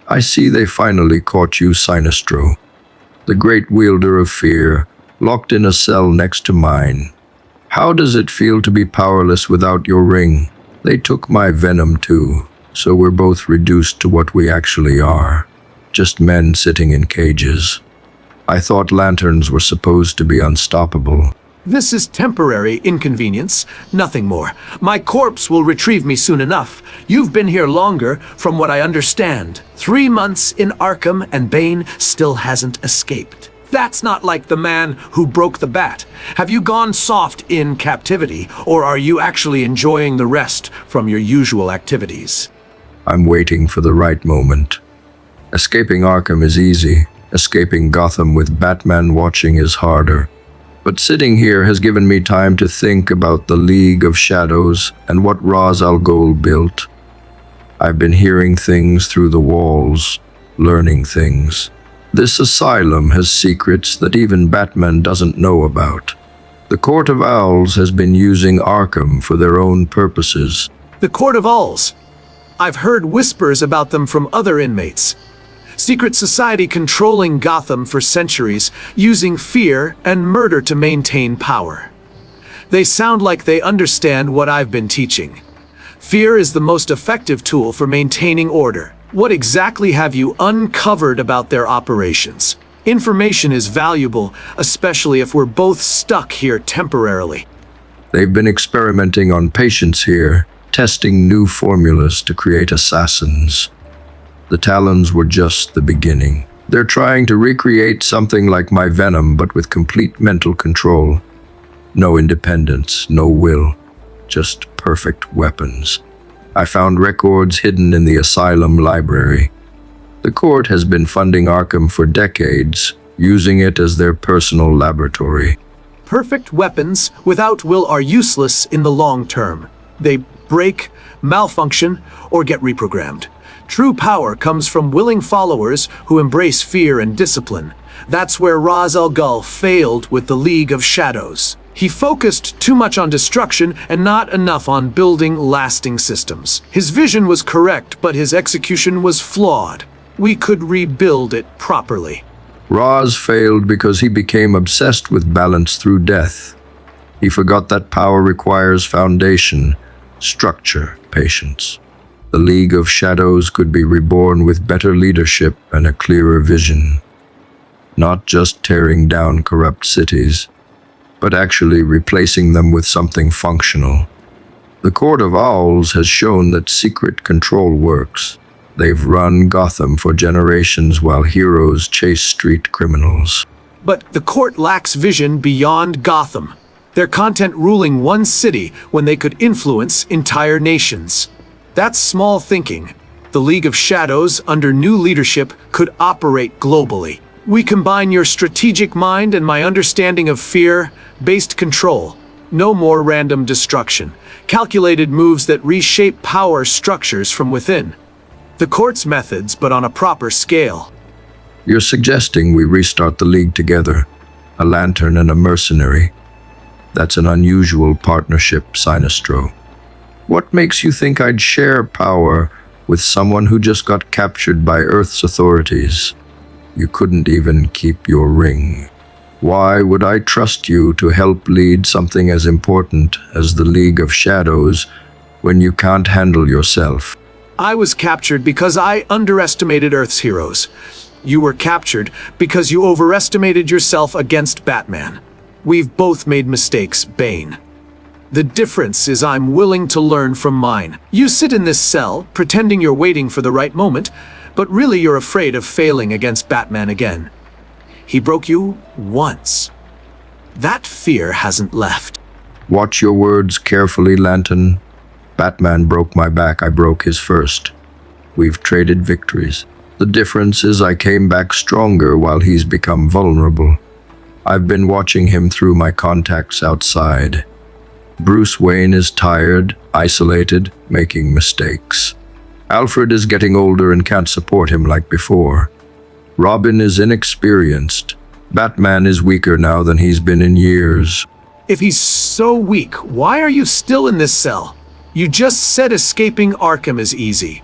I see they finally caught you, Sinestro, the great wielder of fear, locked in a cell next to mine. How does it feel to be powerless without your ring? They took my venom too, so we're both reduced to what we actually are. Just men sitting in cages. I thought lanterns were supposed to be unstoppable. This is temporary inconvenience, nothing more. My corpse will retrieve me soon enough. You've been here longer, from what I understand. 3 months in Arkham, and Bane still hasn't escaped. That's not like the man who broke the bat. Have you gone soft in captivity, or are you actually enjoying the rest from your usual activities? I'm waiting for the right moment. Escaping Arkham is easy. Escaping Gotham with Batman watching is harder. But sitting here has given me time to think about the League of Shadows and what Ra's al Ghul built. I've been hearing things through the walls, learning things. This asylum has secrets that even Batman doesn't know about. The Court of Owls has been using Arkham for their own purposes. The Court of Owls. I've heard whispers about them from other inmates. Secret society controlling Gotham for centuries, using fear and murder to maintain power. They sound like they understand what I've been teaching. Fear is the most effective tool for maintaining order. What exactly have you uncovered about their operations? Information is valuable, especially if we're both stuck here temporarily. They've been experimenting on patients here, testing new formulas to create assassins. The Talons were just the beginning. They're trying to recreate something like my venom, but with complete mental control. No independence, no will, just perfect weapons. I found records hidden in the asylum library. The court has been funding Arkham for decades, using it as their personal laboratory. Perfect weapons without will are useless in the long term. They break, malfunction, or get reprogrammed. True power comes from willing followers who embrace fear and discipline. That's where Ra's al Ghul failed with the League of Shadows. He focused too much on destruction and not enough on building lasting systems. His vision was correct, but his execution was flawed. We could rebuild it properly. Ra's failed because he became obsessed with balance through death. He forgot that power requires foundation, structure, patience. The League of Shadows could be reborn with better leadership and a clearer vision. Not just tearing down corrupt cities, but actually replacing them with something functional. The Court of Owls has shown that secret control works. They've run Gotham for generations while heroes chase street criminals. But the court lacks vision beyond Gotham. Their content ruling one city when they could influence entire nations. That's small thinking. The League of Shadows, under new leadership, could operate globally. We combine your strategic mind and my understanding of fear-based control. No more random destruction. Calculated moves that reshape power structures from within. The court's methods, but on a proper scale. You're suggesting we restart the League together, a lantern and a mercenary. That's an unusual partnership, Sinestro. What makes you think I'd share power with someone who just got captured by Earth's authorities? You couldn't even keep your ring. Why would I trust you to help lead something as important as the League of Shadows when you can't handle yourself? I was captured because I underestimated Earth's heroes. You were captured because you overestimated yourself against Batman. We've both made mistakes, Bane. The difference is I'm willing to learn from mine. You sit in this cell, pretending you're waiting for the right moment, but really you're afraid of failing against Batman again. He broke you once. That fear hasn't left. Watch your words carefully, Lantern. Batman broke my back, I broke his first. We've traded victories. The difference is I came back stronger while he's become vulnerable. I've been watching him through my contacts outside. Bruce Wayne is tired, isolated, making mistakes. Alfred is getting older and can't support him like before. Robin is inexperienced. Batman is weaker now than he's been in years. If he's so weak, why are you still in this cell? You just said escaping Arkham is easy.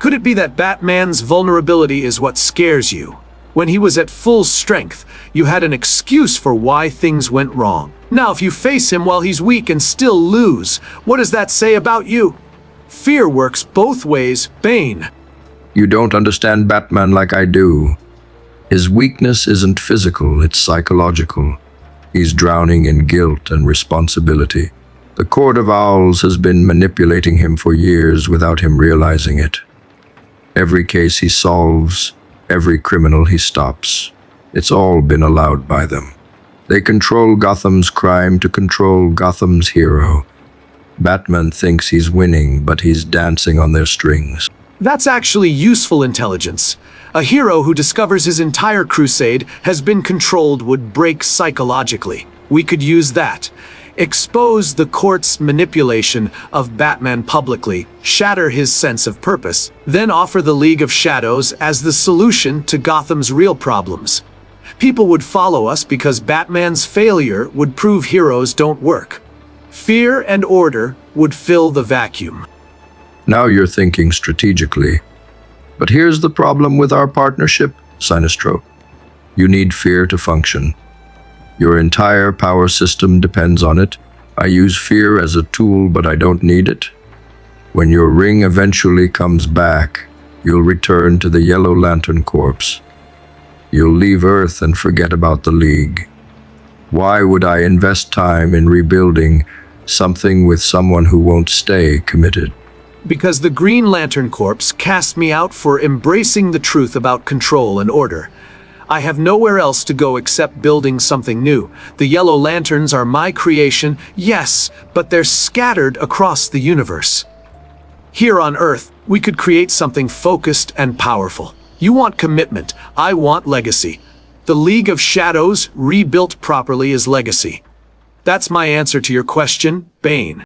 Could it be that Batman's vulnerability is what scares you? When he was at full strength, you had an excuse for why things went wrong. Now, if you face him while he's weak and still lose, what does that say about you? Fear works both ways, Bane. You don't understand Batman like I do. His weakness isn't physical, it's psychological. He's drowning in guilt and responsibility. The Court of Owls has been manipulating him for years without him realizing it. Every case he solves, every criminal he stops, it's all been allowed by them. They control Gotham's crime to control Gotham's hero. Batman thinks he's winning, but he's dancing on their strings. That's actually useful intelligence. A hero who discovers his entire crusade has been controlled would break psychologically. We could use that. Expose the court's manipulation of Batman publicly, shatter his sense of purpose, then offer the League of Shadows as the solution to Gotham's real problems. People would follow us because Batman's failure would prove heroes don't work. Fear and order would fill the vacuum. Now you're thinking strategically. But here's the problem with our partnership, Sinestro. You need fear to function. Your entire power system depends on it. I use fear as a tool, but I don't need it. When your ring eventually comes back, you'll return to the Yellow Lantern Corps. You'll leave Earth and forget about the League. Why would I invest time in rebuilding something with someone who won't stay committed? Because the Green Lantern Corps cast me out for embracing the truth about control and order. I have nowhere else to go except building something new. The Yellow Lanterns are my creation, yes, but they're scattered across the universe. Here on Earth, we could create something focused and powerful. You want commitment, I want legacy. The League of Shadows, rebuilt properly, is legacy. That's my answer to your question, Bane.